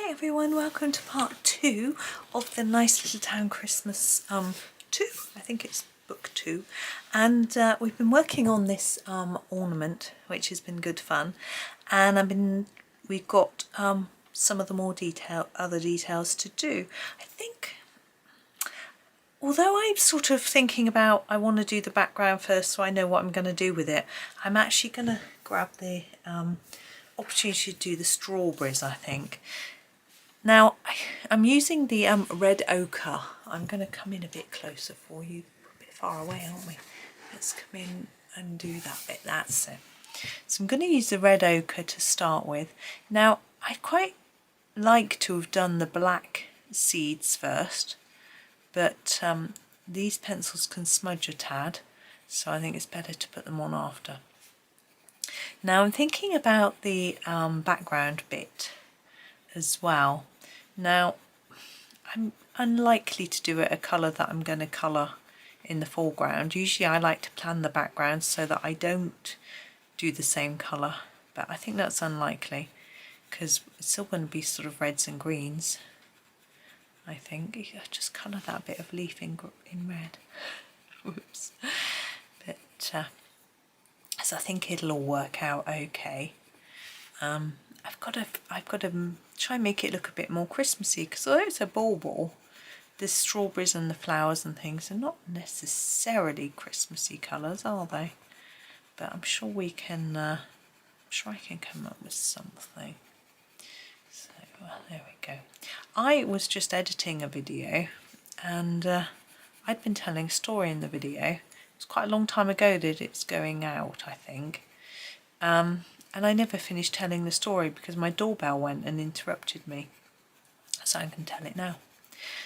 Hi everyone, welcome to part 2 of the Nice Little Town Christmas 2, I think it's book 2, and we've been working on this ornament, which has been good fun, and we've got some of the other details to do. I think, although I'm sort of thinking about I want to do the background first so I know what I'm going to do with it, I'm actually going to grab the opportunity to do the strawberries, I think. Now I'm using the red ochre. I'm going to come in a bit closer for you. We're a bit far away, aren't we? Let's come in and do that bit. That's it. So I'm going to use the red ochre to start with. Now I quite like to have done the black seeds first, but these pencils can smudge a tad, so I think it's better to put them on after. Now I'm thinking about the background bit as well. Now I'm unlikely to do a colour that I'm going to colour in the foreground. Usually I like to plan the background so that I don't do the same colour, but I think that's unlikely because it's still going to be sort of reds and greens. I think I just colour that bit of leaf in red. Whoops. But so I think it'll all work out okay. I've got to try and make it look a bit more Christmassy, because although it's a bauble, the strawberries and the flowers and things are not necessarily Christmassy colours, are they? But I'm sure we can. I'm sure I can come up with something. So there we go. I was just editing a video, and I'd been telling a story in the video. It's quite a long time ago that it's going out, I think. And I never finished telling the story because my doorbell went and interrupted me. So I can tell it now.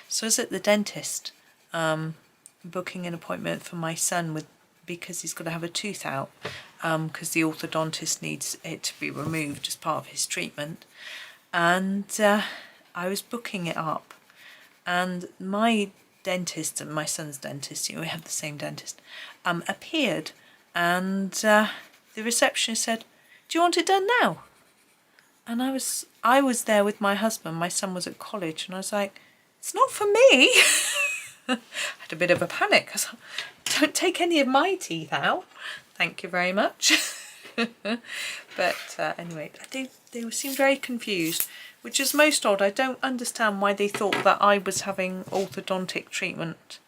So I was at the dentist booking an appointment for my son because he's got to have a tooth out because the orthodontist needs it to be removed as part of his treatment. And I was booking it up, and my dentist and my son's dentist, we have the same dentist, appeared, and the receptionist said, "Do you want it done now?" And I was there with my husband. My son was at college, and I was like, "It's not for me." I had a bit of a panic. I was like, "Don't take any of my teeth out. Thank you very much." But anyway, they seemed very confused, which is most odd. I don't understand why they thought that I was having orthodontic treatment.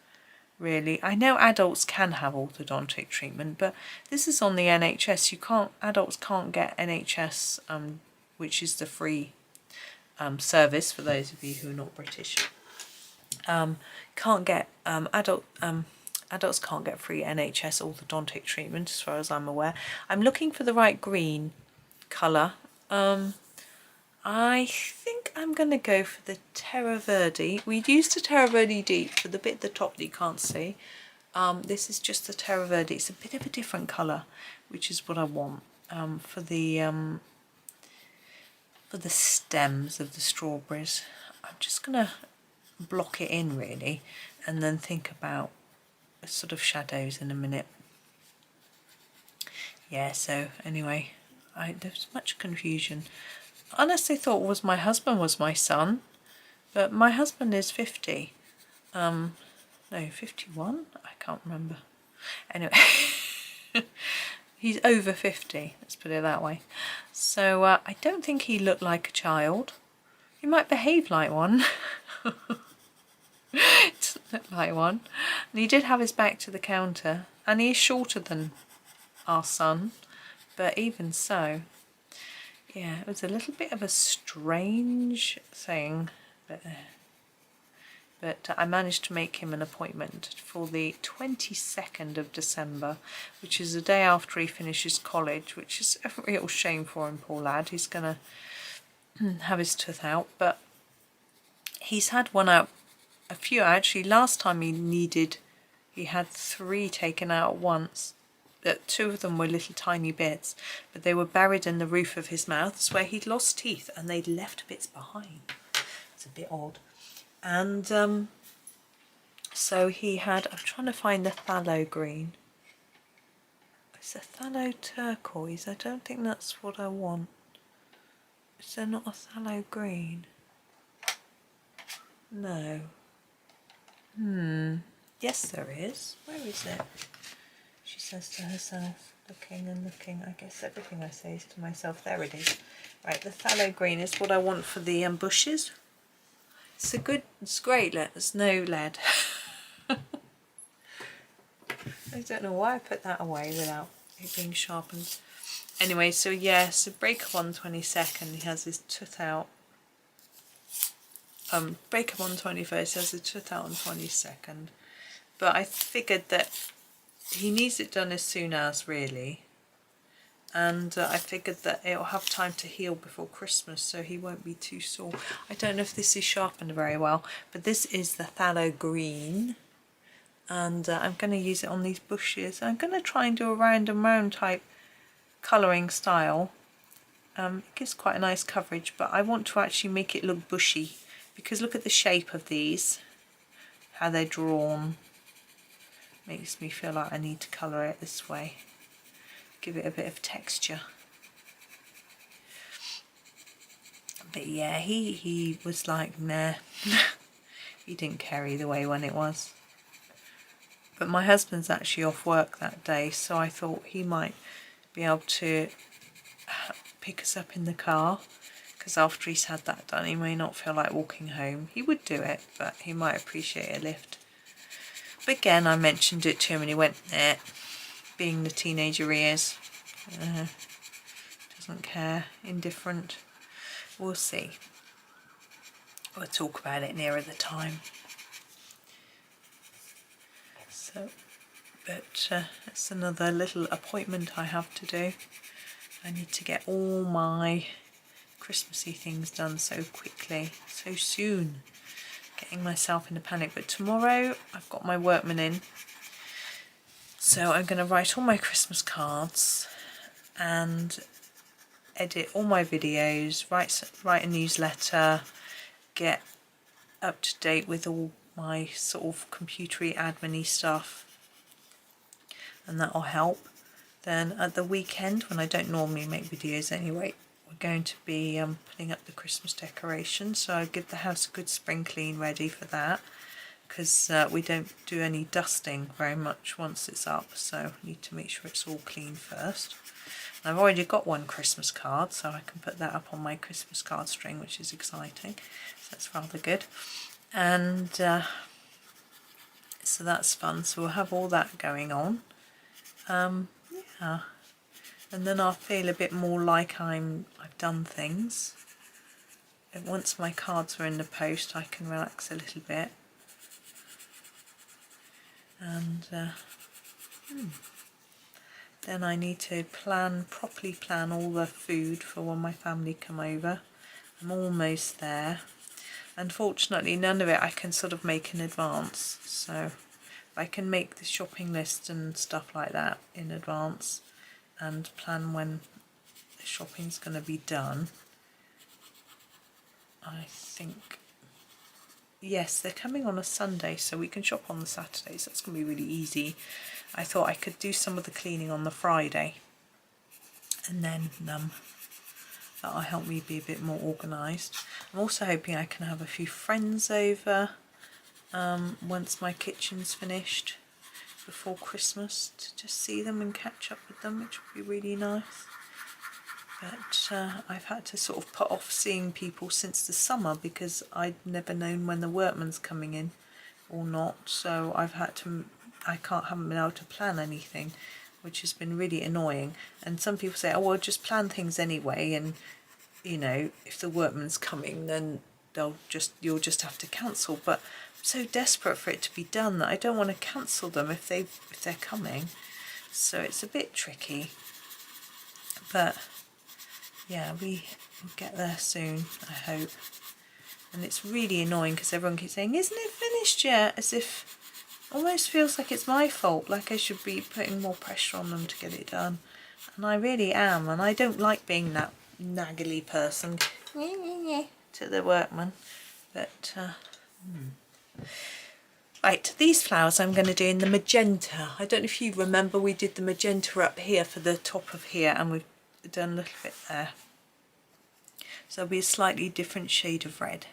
Really, I know adults can have orthodontic treatment, but this is on the NHS. Adults can't get NHS, which is the free service for those of you who are not British. Can't get adults can't get free NHS orthodontic treatment, as far as I'm aware. I'm looking for the right green colour. I think I'm going to go for the Terre Verde. We'd used the Terre Verde deep for the bit at the top that you can't see. This is just the Terre Verde. It's a bit of a different colour, which is what I want for the stems of the strawberries. I'm just going to block it in really, and then think about sort of shadows in a minute. Yeah, so anyway, there was much confusion. I honestly thought my husband was my son, but my husband is 50. No, 51? I can't remember. Anyway, he's over 50, let's put it that way. So I don't think he looked like a child. He might behave like one. Doesn't look like one. And he did have his back to the counter, and he is shorter than our son, but even so, yeah, it was a little bit of a strange thing, but I managed to make him an appointment for the 22nd of December, which is the day after he finishes college, which is a real shame for him, poor lad. He's going to have his tooth out, but he's had one out, a few actually. Last time he had 3 taken out at once. 2 of them were little tiny bits, but they were buried in the roof of his mouth. It's where he'd lost teeth and they'd left bits behind. It's a bit odd. And so he had, I'm trying to find the Pthalo Green. It's a Pthalo Turquoise. I don't think that's what I want. Is there not a Pthalo Green? No. Yes, there is. Where is it? She says to herself, looking and looking. I guess everything I say is to myself. There it is. Right, the Pthalo Green is what I want for the bushes. It's great. There's no lead. I don't know why I put that away without it being sharpened. Anyway, so yeah, so break up on 22nd, he has his tooth out. Break up on 21st, he has his tooth out on 22nd. But I figured that he needs it done as soon as, really. And I figured that it'll have time to heal before Christmas, so he won't be too sore. I don't know if this is sharpened very well, but this is the Pthalo Green. And I'm going to use it on these bushes. I'm going to try and do a round and round type colouring style. It gives quite a nice coverage, but I want to actually make it look bushy, because look at the shape of these, how they're drawn. Makes me feel like I need to colour it this way, give it a bit of texture. But yeah, he was like, nah. He didn't care either way when it was. But my husband's actually off work that day, so I thought he might be able to pick us up in the car, because after he's had that done he may not feel like walking home. He would do it, but he might appreciate a lift. But again, I mentioned it to him and he went, nah, being the teenager he is. Doesn't care, indifferent. We'll see. We'll talk about it nearer the time. So, but it's another little appointment I have to do. I need to get all my Christmassy things done so quickly, so soon. Getting myself in a panic. But tomorrow I've got my workman in, so I'm going to write all my Christmas cards and edit all my videos, write a newsletter, get up to date with all my sort of computery admin-y stuff, and that'll help. Then at the weekend, when I don't normally make videos anyway, we're going to be putting up the Christmas decorations, so I'll give the house a good spring clean ready for that, because we don't do any dusting very much once it's up, so I need to make sure it's all clean first. And I've already got one Christmas card, so I can put that up on my Christmas card string, which is exciting, so that's rather good. And so that's fun, so we'll have all that going on. Yeah, and then I'll feel a bit more like I've done things. And once my cards are in the post, I can relax a little bit. And then I need to properly plan all the food for when my family come over. I'm almost there. Unfortunately, none of it I can sort of make in advance, so I can make the shopping list and stuff like that in advance and plan when the shopping's going to be done. I think, yes, they're coming on a Sunday, so we can shop on the Saturday, so that's going to be really easy. I thought I could do some of the cleaning on the Friday, and then that'll help me be a bit more organised. I'm also hoping I can have a few friends over once my kitchen's finished before Christmas, to just see them and catch up with them, which would be really nice. But I've had to sort of put off seeing people since the summer, because I'd never known when the workman's coming in or not, so haven't been able to plan anything, which has been really annoying. And some people say, oh well, just plan things anyway, and you know, if the workman's coming, then you'll just have to cancel. But I'm so desperate for it to be done that I don't want to cancel them if they're coming. So it's a bit tricky. But yeah, we'll get there soon, I hope. And it's really annoying because everyone keeps saying, isn't it finished yet? As if almost feels like it's my fault, like I should be putting more pressure on them to get it done. And I really am, and I don't like being that naggly person to the workman. But right, these flowers I'm going to do in the magenta. I don't know if you remember, we did the magenta up here for the top of here, and we've done a little bit there. So it'll be a slightly different shade of red.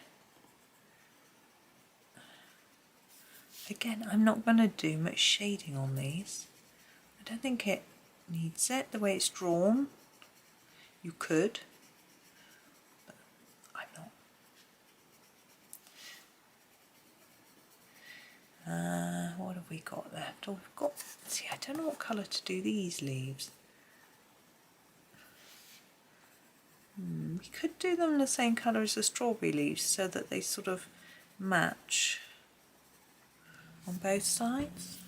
Again, I'm not going to do much shading on these. I don't think it needs it the way it's drawn. You could, but I'm not. What have we got left? Oh, we've got, see, I don't know what colour to do these leaves. We could do them the same colour as the strawberry leaves so that they sort of match on both sides.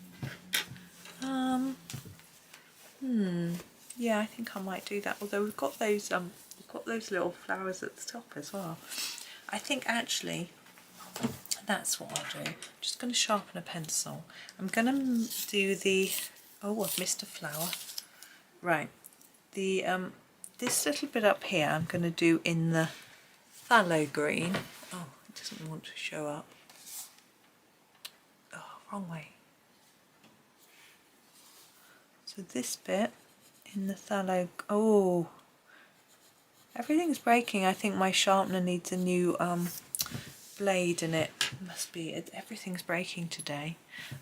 Yeah, I think I might do that. Although we've got those little flowers at the top as well. I think actually that's what I'll do. I'm just going to sharpen a pencil. I'm going to do the, oh, I've missed a flower. Right, the this little bit up here I'm going to do in the Pthalo Green. Oh, it doesn't want to show up. Oh, wrong way. So this bit in the Pthalo, oh, everything's breaking. I think my sharpener needs a new blade in it. Must be, everything's breaking today.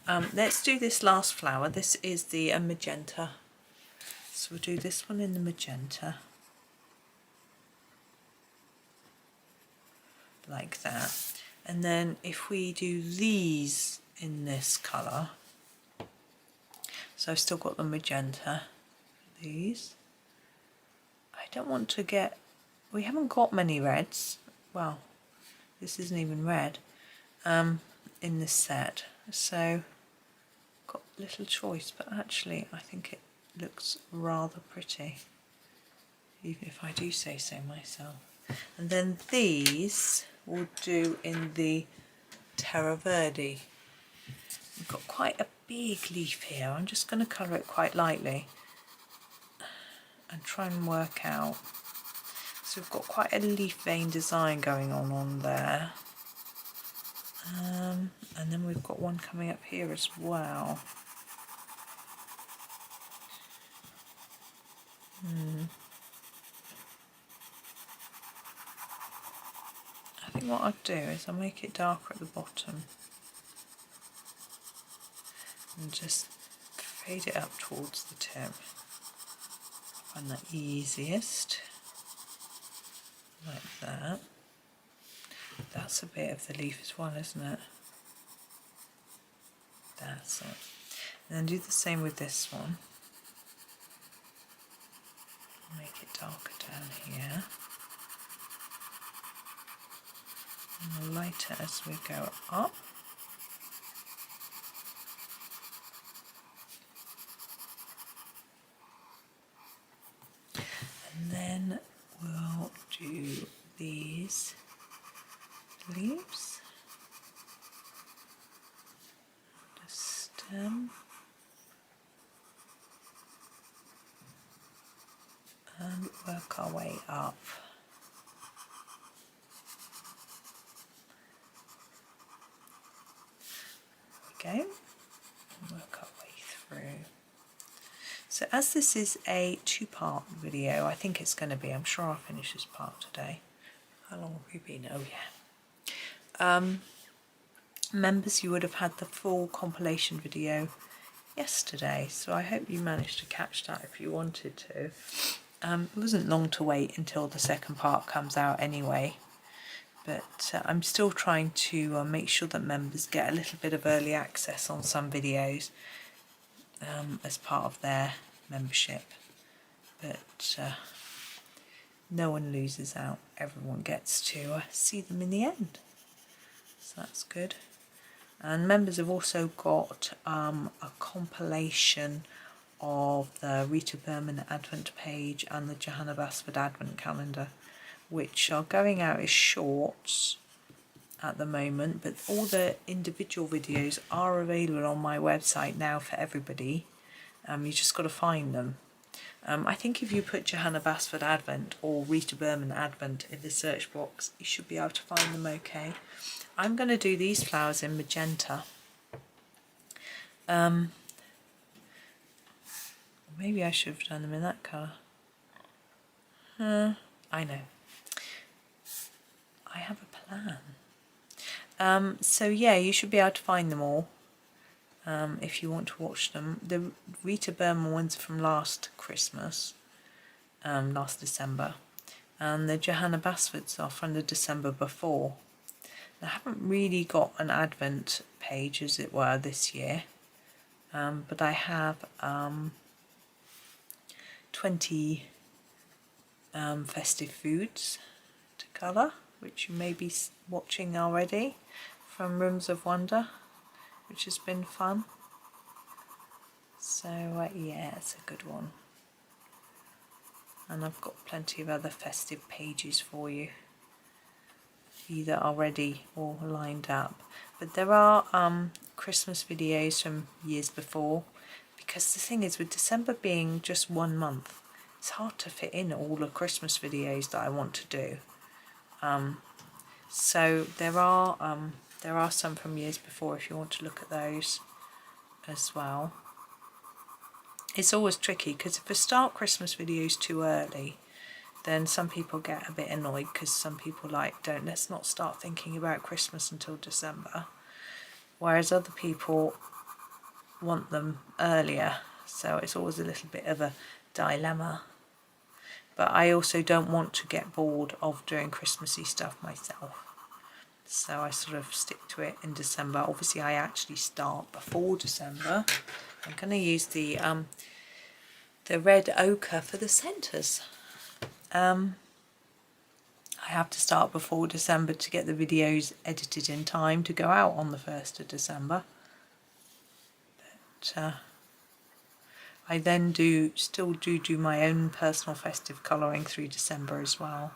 Let's do this last flower. This is the magenta. So we'll do this one in the magenta. Like that. And then if we do these in this colour, so I've still got the magenta, these. I don't want to get, we haven't got many reds, well, this isn't even red, in this set, so got little choice, but actually I think it looks rather pretty, even if I do say so myself. And then these we'll do in the Terre Verde. We've got quite a big leaf here. I'm just going to colour it quite lightly and try and work out. So we've got quite a leaf vein design going on there. And then we've got one coming up here as well. I think what I'll do is I'll make it darker at the bottom and just fade it up towards the tip. I find that easiest, like that. That's a bit of the leaf as well, isn't it? That's it. And then do the same with this one. Make it darker down here. And lighter as we go up. And then we'll do these leaves. The stem. And work our way up. There we go. And work our way through. So as this is a two-part video, I think it's going to be, I'm sure I'll finish this part today. How long have we been? Oh yeah. Members, you would have had the full compilation video yesterday, so I hope you managed to catch that if you wanted to. It wasn't long to wait until the second part comes out anyway, but I'm still trying to make sure that members get a little bit of early access on some videos as part of their membership, but no one loses out, everyone gets to see them in the end, so that's good. And members have also got a compilation of the Rita Berman Advent page and the Johanna Basford Advent calendar, which are going out as shorts at the moment, but all the individual videos are available on my website now for everybody. You just got to find them. I think if you put Johanna Basford Advent or Rita Berman Advent in the search box, you should be able to find them okay. I'm going to do these flowers in magenta. Maybe I should have done them in that colour. I know. I have a plan. So yeah, you should be able to find them all if you want to watch them. The Rita Berman ones from last Christmas, last December, and the Johanna Basfords are from the December before. I haven't really got an Advent page, as it were, this year, but I have 20 festive foods to colour, which you may be watching already from Rooms of Wonder, which has been fun. So yeah, it's a good one. And I've got plenty of other festive pages for you, either already or lined up. But there are Christmas videos from years before, because the thing is, with December being just 1 month, it's hard to fit in all the Christmas videos that I want to do. So there are some from years before if you want to look at those as well. It's always tricky because if I start Christmas videos too early, then some people get a bit annoyed, because some people let's not start thinking about Christmas until December, whereas other people want them earlier, so it's always a little bit of a dilemma. But I also don't want to get bored of doing Christmassy stuff myself, so I sort of stick to it in December. Obviously I actually start before December. I'm going to use the red ochre for the centres. I have to start before December to get the videos edited in time to go out on the 1st of December. But I then still do my own personal festive colouring through December as well.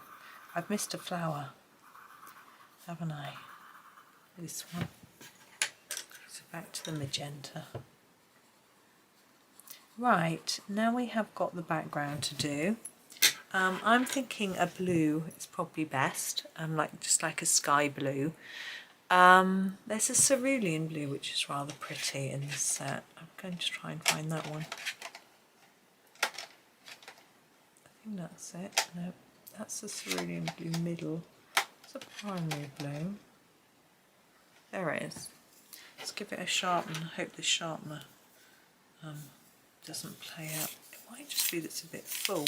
I've missed a flower, haven't I? This one. So back to the magenta. Right, now we have got the background to do. I'm thinking a blue is probably best, just like a sky blue. There's a cerulean blue which is rather pretty in this set. I'm going to try and find that one. I think that's it. No, that's the cerulean blue middle. It's a primary blue. There it is. Let's give it a sharpener. I hope the sharpener doesn't play out. It might just be that it's a bit full.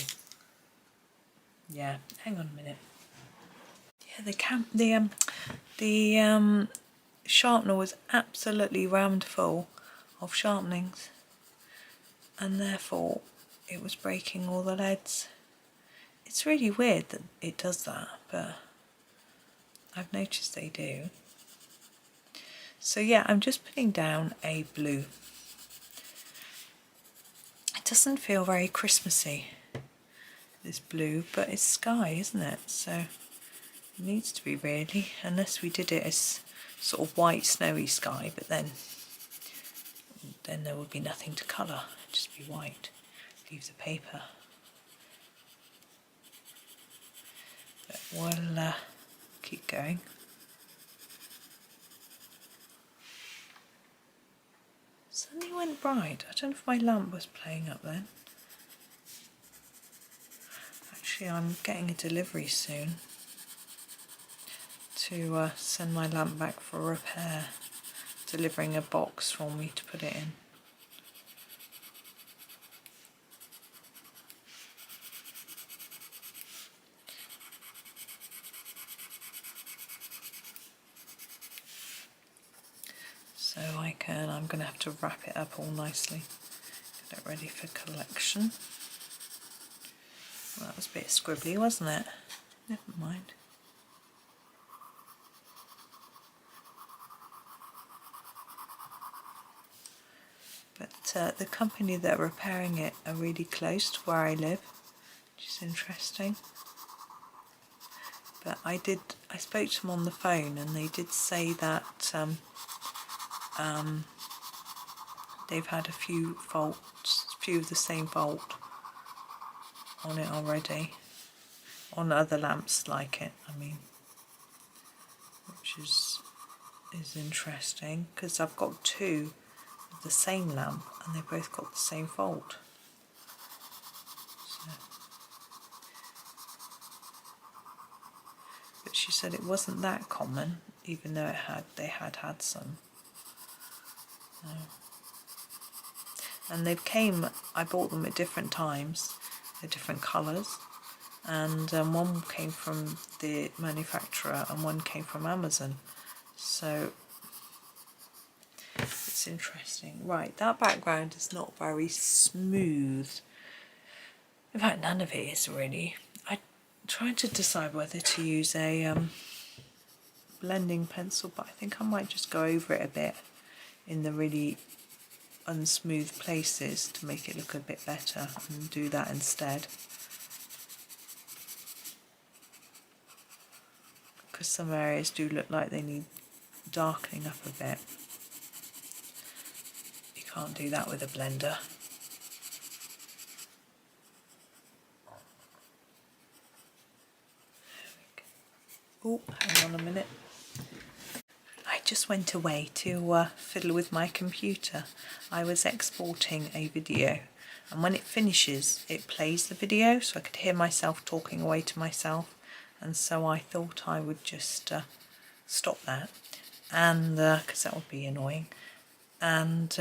Yeah, hang on a minute. Yeah, the sharpener was absolutely rammed full of sharpenings, and therefore it was breaking all the leads. It's really weird that it does that, but I've noticed they do. So yeah, I'm just putting down a blue. It doesn't feel very Christmassy, this blue, but it's sky, isn't it? So it needs to be, really, unless we did it as sort of white snowy sky, but then there would be nothing to colour, it'd just be white. Leave the paper. But we'll keep going. Suddenly went bright. I don't know if my lamp was playing up then. Actually, I'm getting a delivery soon to send my lamp back for repair, delivering a box for me to put it in. So I'm going to have to wrap it up all nicely, get it ready for collection. Well, that was a bit scribbly, wasn't it? Never mind. But the company that are repairing it are really close to where I live, which is interesting. But I spoke to them on the phone, and they did say that they've had a few faults, a few of the same fault on it already, on other lamps like it, I mean, which is interesting, because I've got two of the same lamp and they both got the same fault. So. But she said it wasn't that common, even though they had some. and I bought them at different times, they're different colours, and one came from the manufacturer and one came from Amazon, so it's interesting. Right, that background is not very smooth. In fact, none of it is really. I tried to decide whether to use a blending pencil, but I think I might just go over it a bit in the really unsmooth places to make it look a bit better, and do that instead. Because some areas do look like they need darkening up a bit. You can't do that with a blender. Oh, hang on a minute. I just went away to fiddle with my computer. I was exporting a video, and when it finishes it plays the video, so I could hear myself talking away to myself, and so I thought I would just stop that, and because that would be annoying, and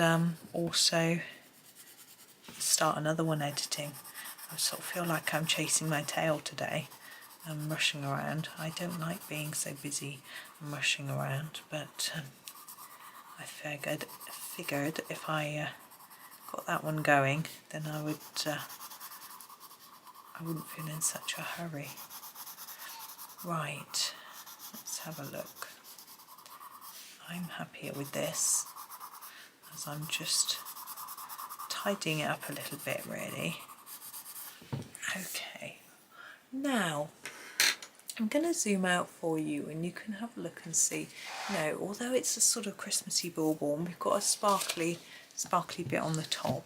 also start another one editing. I sort of feel like I'm chasing my tail today. I'm rushing around. I don't like being so busy and rushing around, but I figured if I got that one going, then I wouldn't feel in such a hurry. Right, let's have a look. I'm happier with this, as I'm just tidying it up a little bit, really. Okay, now I'm going to zoom out for you and you can have a look and see, you know, although it's a sort of Christmassy bauble and we've got a sparkly bit on the top,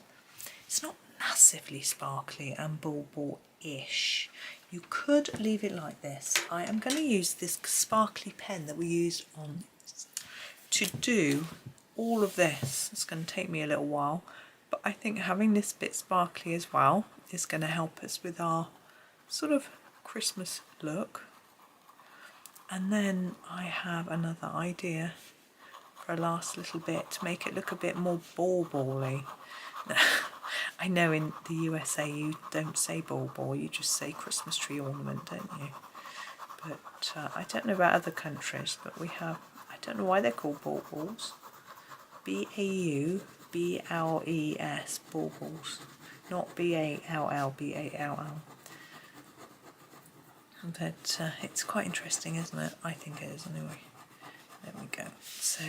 it's not massively sparkly and bauble-ish. You could leave it like this. I am going to use this sparkly pen that we used on to do all of this. It's going to take me a little while, but I think having this bit sparkly as well is going to help us with our sort of Christmas look. And then I have another idea for a last little bit to make it look a bit more bauble-y. I know in the USA you don't say bauble, you just say Christmas tree ornament, don't you? But I don't know about other countries, but we have, I don't know why they're called baubles. B-A-U-B-L-E-S, baubles, not B-A-L-L, B-A-L-L. But it's quite interesting, isn't it? I think it is anyway. There we go. So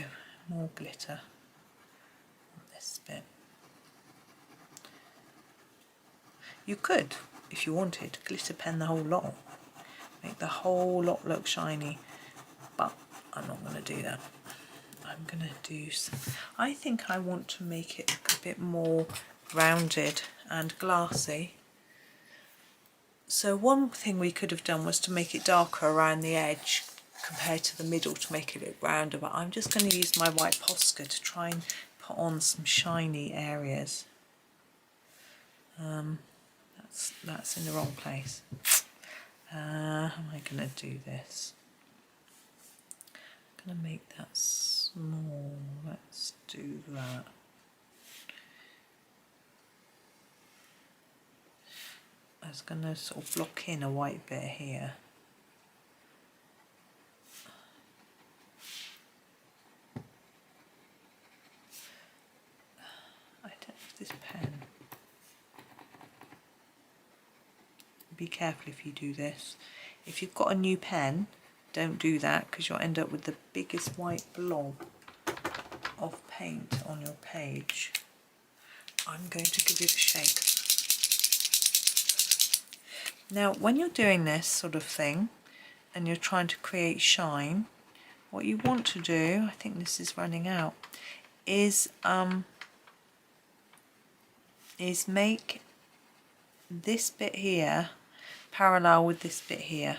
more glitter on this bit. You could, if you wanted, glitter pen the whole lot. Make the whole lot look shiny. But I'm not going to do that. I'm going to do some... I think I want to make it look a bit more rounded and glassy. So one thing we could have done was to make it darker around the edge compared to the middle to make it look rounder, but I'm just going to use my white Posca to try and put on some shiny areas. That's in the wrong place. How am I going to do this? I'm going to make that small. Let's do that. I was going to sort of block in a white bit here. I don't have this pen. Be careful if you do this. If you've got a new pen, don't do that because you'll end up with the biggest white blob of paint on your page. I'm going to give it a shake. Now, when you're doing this sort of thing and you're trying to create shine, what you want to do, I think this is running out, is make this bit here parallel with this bit here.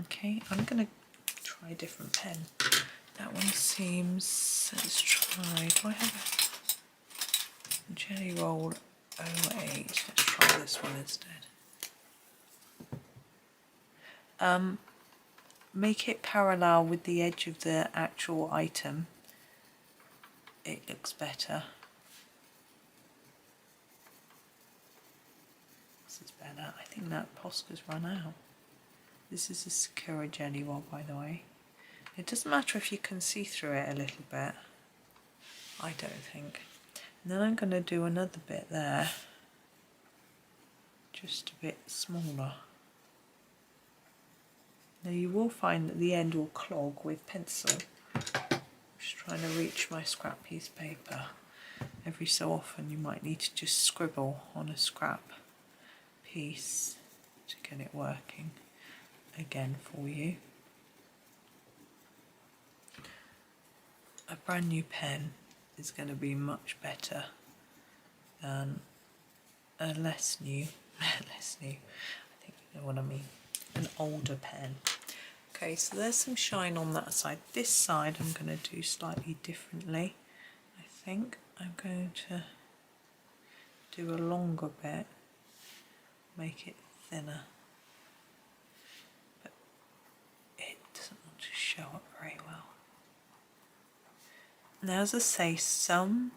Okay, I'm going to try a different pen. That one seems, let's try, do I have a Gellyroll 08? Let's try this one instead. Make it parallel with the edge of the actual item. It looks better. else is better. I think that Posca's run out. This is a Sakura Gellyroll, by the way. It doesn't matter if you can see through it a little bit. I don't think. And then I'm going to do another bit there. Just a bit smaller. Now you will find that the end will clog with pencil. I'm just trying to reach my scrap piece of paper. Every so often you might need to just scribble on a scrap piece to get it working again for you. A brand new pen is going to be much better than a less new, I think you know what I mean, an older pen. Okay, so there's some shine on that side. This side I'm going to do slightly differently. I think I'm going to do a longer bit, make it thinner, but it doesn't want to show up very well. Now, as I say, some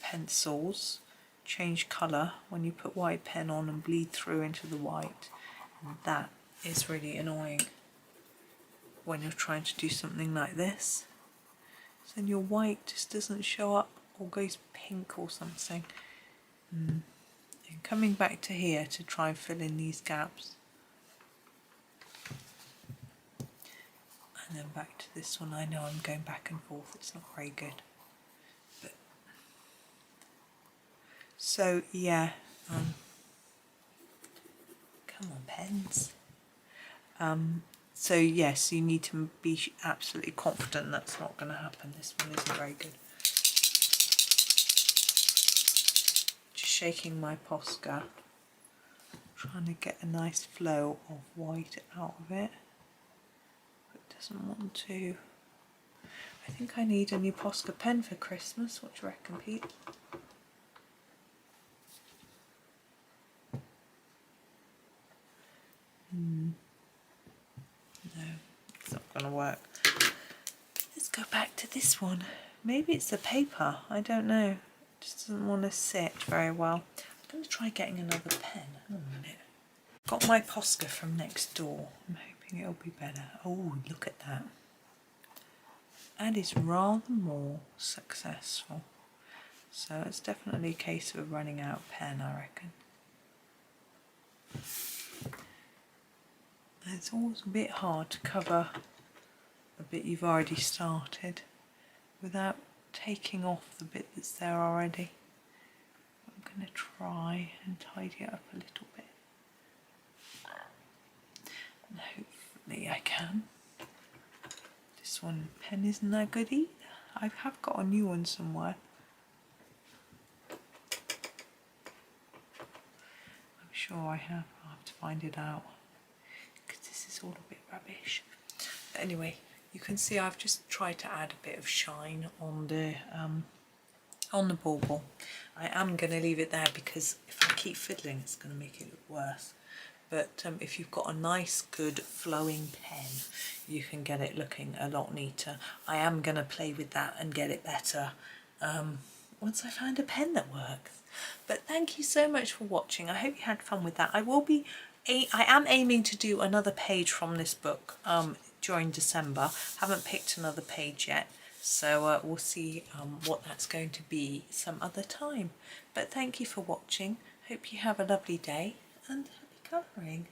pencils change colour when you put white pen on and bleed through into the white, and that is really annoying when you're trying to do something like this. So then your white just doesn't show up or goes pink or something. And coming back to here to try and fill in these gaps. And then back to this one. I know I'm going back and forth, it's not very good. But so yeah, come on pens. So yes, you need to be absolutely confident that's not going to happen. This one isn't very good. Just shaking my Posca, trying to get a nice flow of white out of it. Doesn't want to. I think I need a new Posca pen for Christmas. What do you reckon, Pete? No, it's not going to work. Let's go back to this one. Maybe it's the paper. I don't know. It just doesn't want to sit very well. I'm going to try getting another pen. Hang on a minute. Got my Posca from next door. I'm hoping it'll be better. Oh, look at that. That is rather more successful. So it's definitely a case of running out of pen, I reckon. It's always a bit hard to cover a bit you've already started without taking off the bit that's there already. I'm going to try and tidy it up a little bit. And hopefully I can. This one pen isn't that good either. I have got a new one somewhere. I'm sure I have. I'll have to find it out because this is all a bit rubbish. But anyway, you can see I've just tried to add a bit of shine on the bauble. I am going to leave it there because if I keep fiddling it's going to make it look worse. But if you've got a nice good flowing pen, you can get it looking a lot neater. I am going to play with that and get it better once I find a pen that works. But thank you so much for watching. I hope you had fun with that. I am aiming to do another page from this book during December. Haven't picked another page yet, so we'll see what that's going to be some other time. But thank you for watching. Hope you have a lovely day and happy colouring.